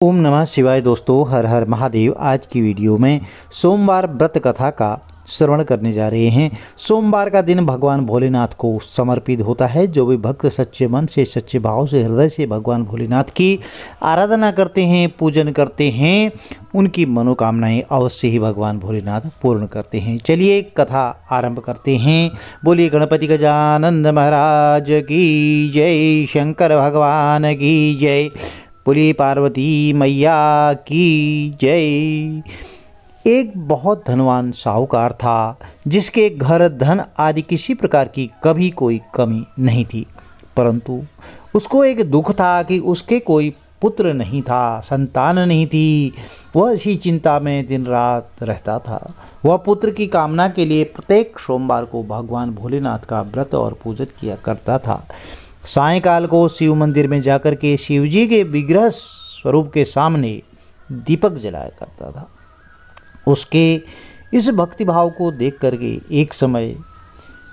ओम नमः शिवाय। दोस्तों, हर हर महादेव। आज की वीडियो में सोमवार व्रत कथा का श्रवण करने जा रहे हैं। सोमवार का दिन भगवान भोलेनाथ को समर्पित होता है। जो भी भक्त सच्चे मन से, सच्चे भाव से, हृदय से भगवान भोलेनाथ की आराधना करते हैं, पूजन करते हैं, उनकी मनोकामनाएं अवश्य ही भगवान भोलेनाथ पूर्ण करते हैं। चलिए कथा आरंभ करते हैं। बोलिए गणपति गजानन महाराज की जय, शंकर भगवान की जय, बोलिए पार्वती मैया की जय। एक बहुत धनवान साहूकार था जिसके घर धन आदि किसी प्रकार की कभी कोई कमी नहीं थी, परंतु उसको एक दुख था कि उसके कोई पुत्र नहीं था, संतान नहीं थी। वह इसी चिंता में दिन रात रहता था। वह पुत्र की कामना के लिए प्रत्येक सोमवार को भगवान भोलेनाथ का व्रत और पूजन किया करता था। सायंकाल को शिव मंदिर में जाकर के शिव जी के विग्रह स्वरूप के सामने दीपक जलाया करता था। उसके इस भक्तिभाव को देख करके एक समय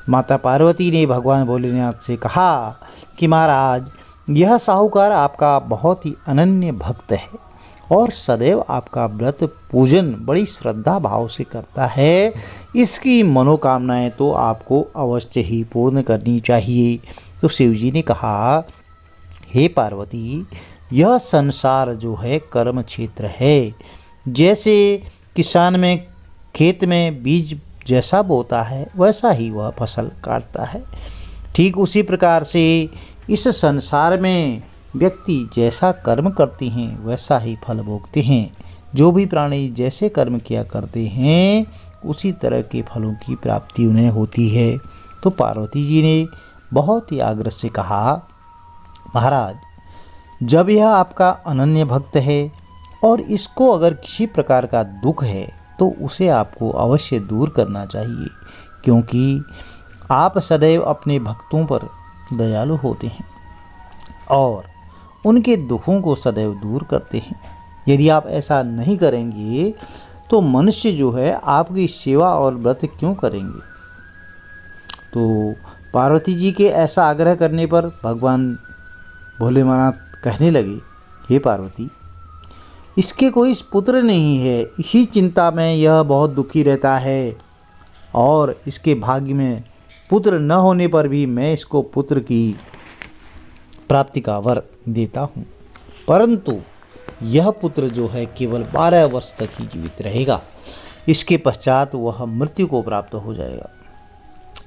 माता पार्वती ने भगवान भोलेनाथ से कहा कि महाराज, यह साहूकार आपका बहुत ही अनन्य भक्त है और सदैव आपका व्रत पूजन बड़ी श्रद्धा भाव से करता है। इसकी मनोकामनाएं तो आपको अवश्य ही पूर्ण करनी चाहिए। तो शिव जी ने कहा, हे पार्वती, यह संसार जो है कर्म क्षेत्र है। जैसे किसान में खेत में बीज जैसा बोता है वैसा ही वह फसल काटता है, ठीक उसी प्रकार से इस संसार में व्यक्ति जैसा कर्म करते हैं वैसा ही फल भोगते हैं। जो भी प्राणी जैसे कर्म किया करते हैं उसी तरह के फलों की प्राप्ति उन्हें होती है। तो पार्वती जी ने बहुत ही आग्रह से कहा, महाराज, जब यह आपका अनन्य भक्त है और इसको अगर किसी प्रकार का दुख है तो उसे आपको अवश्य दूर करना चाहिए, क्योंकि आप सदैव अपने भक्तों पर दयालु होते हैं और उनके दुखों को सदैव दूर करते हैं। यदि आप ऐसा नहीं करेंगे तो मनुष्य जो है आपकी सेवा और व्रत क्यों करेंगे। तो पार्वती जी के ऐसा आग्रह करने पर भगवान भोलेनाथ कहने लगे, हे पार्वती, इसके कोई पुत्र नहीं है, इसी चिंता में यह बहुत दुखी रहता है और इसके भाग्य में पुत्र न होने पर भी मैं इसको पुत्र की प्राप्ति का वर देता हूँ, परंतु यह पुत्र जो है केवल 12 वर्ष तक ही जीवित रहेगा। इसके पश्चात वह मृत्यु को प्राप्त हो जाएगा।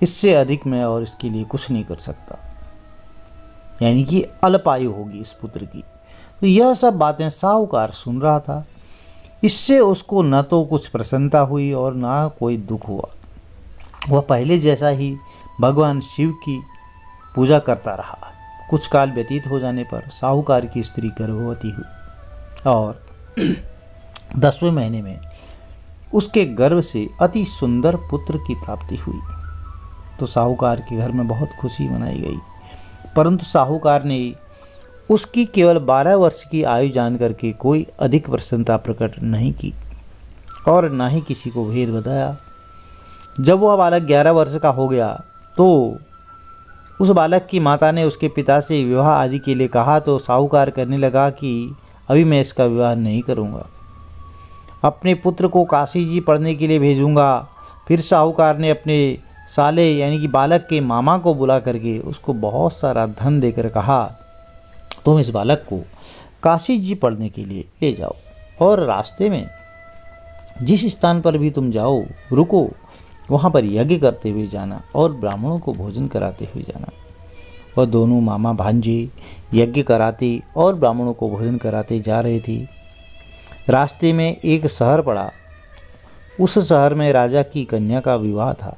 इससे अधिक मैं और इसके लिए कुछ नहीं कर सकता, यानी कि अल्पायु होगी इस पुत्र की। तो यह सब बातें साहूकार सुन रहा था। इससे उसको न तो कुछ प्रसन्नता हुई और ना कोई दुख हुआ। वह पहले जैसा ही भगवान शिव की पूजा करता रहा। कुछ काल व्यतीत हो जाने पर साहूकार की स्त्री गर्भवती हुई और 10वें महीने में उसके गर्भ से अति सुंदर पुत्र की प्राप्ति हुई। तो साहूकार के घर में बहुत खुशी मनाई गई, परंतु साहूकार ने उसकी केवल 12 वर्ष की आयु जान करके कोई अधिक प्रसन्नता प्रकट नहीं की और ना ही किसी को भेद बताया। जब वह बालक 11 वर्ष का हो गया तो उस बालक की माता ने उसके पिता से विवाह आदि के लिए कहा। तो साहूकार कहने लगा कि अभी मैं इसका विवाह नहीं करूँगा, अपने पुत्र को काशी जी पढ़ने के लिए भेजूँगा। फिर साहूकार ने अपने साले यानी कि बालक के मामा को बुला करके उसको बहुत सारा धन देकर कहा, तुम इस बालक को काशी जी पढ़ने के लिए ले जाओ और रास्ते में जिस स्थान पर भी तुम जाओ रुको, वहाँ पर यज्ञ करते हुए जाना और ब्राह्मणों को भोजन कराते हुए जाना। और दोनों मामा भांजे यज्ञ कराते और ब्राह्मणों को भोजन कराते जा रहे थे। रास्ते में एक शहर पड़ा। उस शहर में राजा की कन्या का विवाह था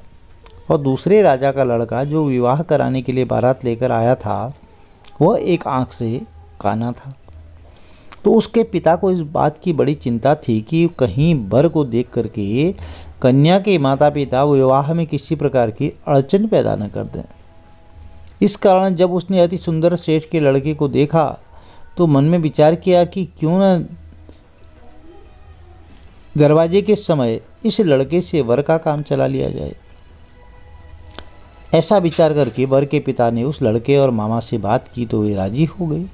और दूसरे राजा का लड़का जो विवाह कराने के लिए बारात लेकर आया था वह एक आंख से काना था। तो उसके पिता को इस बात की बड़ी चिंता थी कि कहीं वर को देख करके कन्या के माता पिता विवाह में किसी प्रकार की अड़चन पैदा न कर दें। इस कारण जब उसने अति सुंदर सेठ के लड़के को देखा तो मन में विचार किया कि क्यों न दरवाजे के समय इस लड़के से वर का काम चला लिया जाए। ऐसा विचार करके वर के पिता ने उस लड़के और मामा से बात की तो वे राजी हो गए।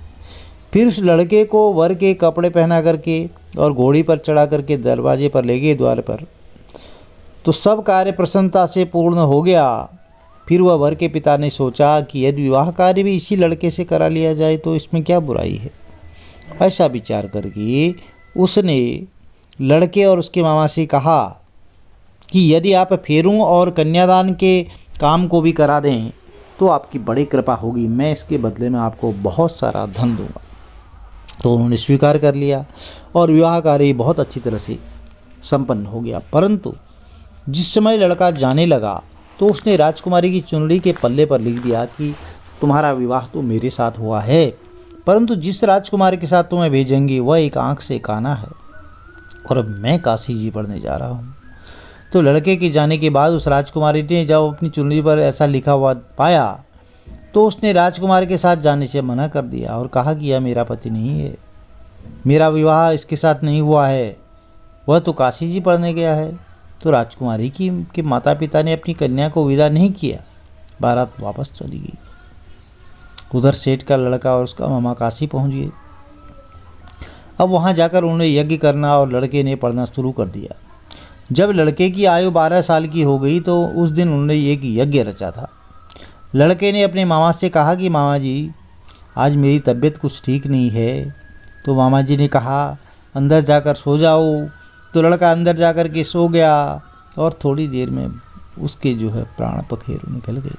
फिर उस लड़के को वर के कपड़े पहना करके और घोड़ी पर चढ़ा करके दरवाजे पर ले गए, द्वार पर। तो सब कार्य प्रसन्नता से पूर्ण हो गया। फिर वह वर के पिता ने सोचा कि यदि विवाह कार्य भी इसी लड़के से करा लिया जाए तो इसमें क्या बुराई है। ऐसा विचार करके उसने लड़के और उसके मामा से कहा कि यदि आप फेरों और कन्यादान के काम को भी करा दें तो आपकी बड़ी कृपा होगी, मैं इसके बदले में आपको बहुत सारा धन दूंगा। तो उन्होंने स्वीकार कर लिया और विवाह कार्य बहुत अच्छी तरह से संपन्न हो गया। परंतु जिस समय लड़का जाने लगा तो उसने राजकुमारी की चुनरी के पल्ले पर लिख दिया कि तुम्हारा विवाह तो मेरे साथ हुआ है, परंतु जिस राजकुमार के साथ तुम्हें भेजेंगी वह एक आंख से काना है और अब मैं काशी जी पढ़ने जा रहा हूँ। तो लड़के के जाने के बाद उस राजकुमारी ने जब अपनी चुनरी पर ऐसा लिखा हुआ पाया तो उसने राजकुमार के साथ जाने से मना कर दिया और कहा कि यह मेरा पति नहीं है, मेरा विवाह इसके साथ नहीं हुआ है, वह तो काशी जी पढ़ने गया है। तो राजकुमारी के माता पिता ने अपनी कन्या को विदा नहीं किया, बारात वापस चली गई। उधर सेठ का लड़का और उसका मामा काशी पहुंच गए। अब वहां जाकर उन्होंने यज्ञ करना और लड़के ने पढ़ना शुरू कर दिया। जब लड़के की आयु 12 साल की हो गई तो उस दिन उन्होंने एक यज्ञ रचा था। लड़के ने अपने मामा से कहा कि मामा जी, आज मेरी तबीयत कुछ ठीक नहीं है। तो मामा जी ने कहा अंदर जाकर सो जाओ। तो लड़का अंदर जाकर के सो गया और थोड़ी देर में उसके प्राण पखेरु निकल गए।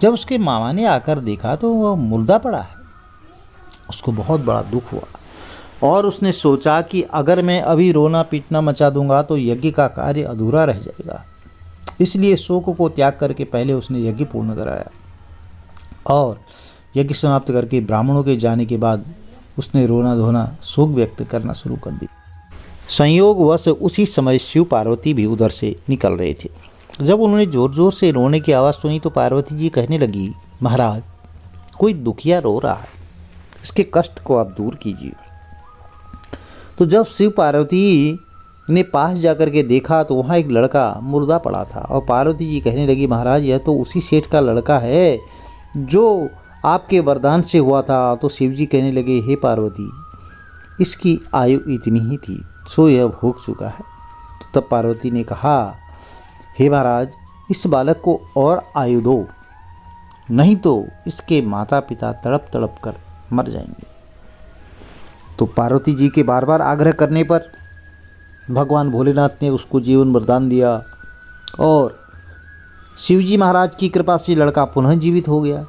जब उसके मामा ने आकर देखा तो वह मुर्दा पड़ा है। उसको बहुत बड़ा दुख हुआ और उसने सोचा कि अगर मैं अभी रोना पीटना मचा दूंगा तो यज्ञ का कार्य अधूरा रह जाएगा। इसलिए शोक को त्याग करके पहले उसने यज्ञ पूर्ण कराया और यज्ञ समाप्त करके ब्राह्मणों के जाने के बाद उसने रोना धोना शोक व्यक्त करना शुरू कर दी। संयोगवश उसी समय शिव पार्वती भी उधर से निकल रहे थे। जब उन्होंने जोर जोर से रोने की आवाज़ सुनी तो पार्वती जी कहने लगी, महाराज कोई दुखिया रो रहा है, इसके कष्ट को आप दूर कीजिए। तो जब शिव पार्वती ने पास जाकर के देखा तो वहाँ एक लड़का मुर्दा पड़ा था और पार्वती जी कहने लगी, महाराज यह तो उसी सेठ का लड़का है जो आपके वरदान से हुआ था। तो शिव जी कहने लगे, हे पार्वती, इसकी आयु इतनी ही थी, सो यह भोग चुका है। तो तब पार्वती ने कहा, हे महाराज, इस बालक को और आयु दो, नहीं तो इसके माता पिता तड़प तड़प कर मर जाएंगे। तो पार्वती जी के बार बार आग्रह करने पर भगवान भोलेनाथ ने उसको जीवन वरदान दिया और शिवजी महाराज की कृपा से लड़का पुनः जीवित हो गया।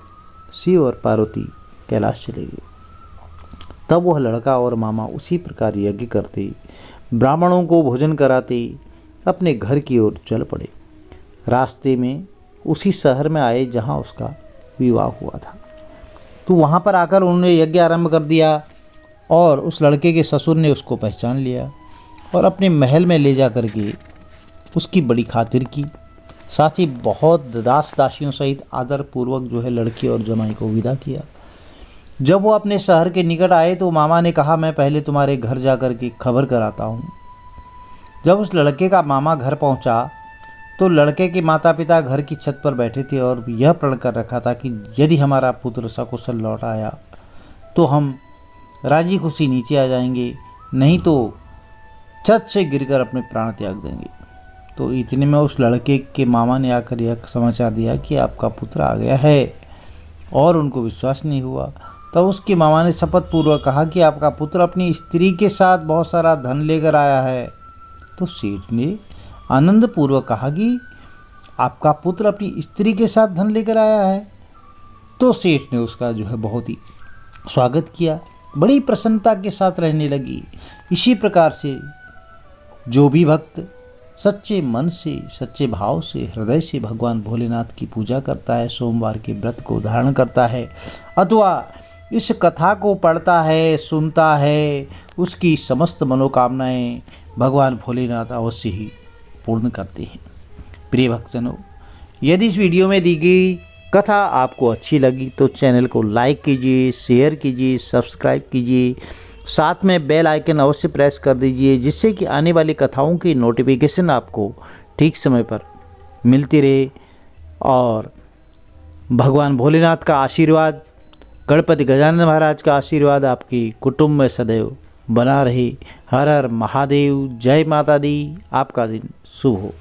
शिव और पार्वती कैलाश चले गए। तब वह लड़का और मामा उसी प्रकार यज्ञ करते, ब्राह्मणों को भोजन कराते, अपने घर की ओर चल पड़े। रास्ते में उसी शहर में आए जहाँ उसका विवाह हुआ था। तो वहाँ पर आकर उन्होंने यज्ञ आरंभ कर दिया और उस लड़के के ससुर ने उसको पहचान लिया और अपने महल में ले जा कर के उसकी बड़ी खातिर की। साथ ही बहुत दास दासियों सहित आदरपूर्वक लड़की और जमाई को विदा किया। जब वो अपने शहर के निकट आए तो मामा ने कहा, मैं पहले तुम्हारे घर जा कर के खबर कराता हूँ। जब उस लड़के का मामा घर पहुँचा तो लड़के के माता पिता घर की छत पर बैठे थे और यह प्रण कर रखा था कि यदि हमारा पुत्र सकुशल लौट आया तो हम राजी खुशी नीचे आ जाएंगे, नहीं तो छत से गिरकर अपने प्राण त्याग देंगे। तो इतने में उस लड़के के मामा ने आकर यह समाचार दिया कि आपका पुत्र आ गया है और उनको विश्वास नहीं हुआ। तब उसके मामा ने शपथ पूर्वक कहा कि आपका पुत्र अपनी स्त्री के साथ बहुत सारा धन लेकर आया है। तो सेठ ने आनंद पूर्वक कहा कि आपका पुत्र अपनी स्त्री के साथ धन लेकर आया है। तो सेठ ने उसका बहुत ही स्वागत किया, बड़ी प्रसन्नता के साथ रहने लगी। इसी प्रकार से जो भी भक्त सच्चे मन से, सच्चे भाव से, हृदय से भगवान भोलेनाथ की पूजा करता है, सोमवार के व्रत को धारण करता है अथवा इस कथा को पढ़ता है, सुनता है, उसकी समस्त मनोकामनाएं भगवान भोलेनाथ अवश्य ही पूर्ण करते हैं। प्रिय भक्तजनों, यदि इस वीडियो में दी गई कथा आपको अच्छी लगी तो चैनल को लाइक कीजिए, शेयर कीजिए, सब्सक्राइब कीजिए, साथ में बेल आइकन अवश्य प्रेस कर दीजिए, जिससे कि आने वाली कथाओं की नोटिफिकेशन आपको ठीक समय पर मिलती रहे और भगवान भोलेनाथ का आशीर्वाद, गणपति गजानन महाराज का आशीर्वाद आपकी कुटुंब में सदैव बना रहे। हर हर महादेव। जय माता दी। आपका दिन शुभ हो।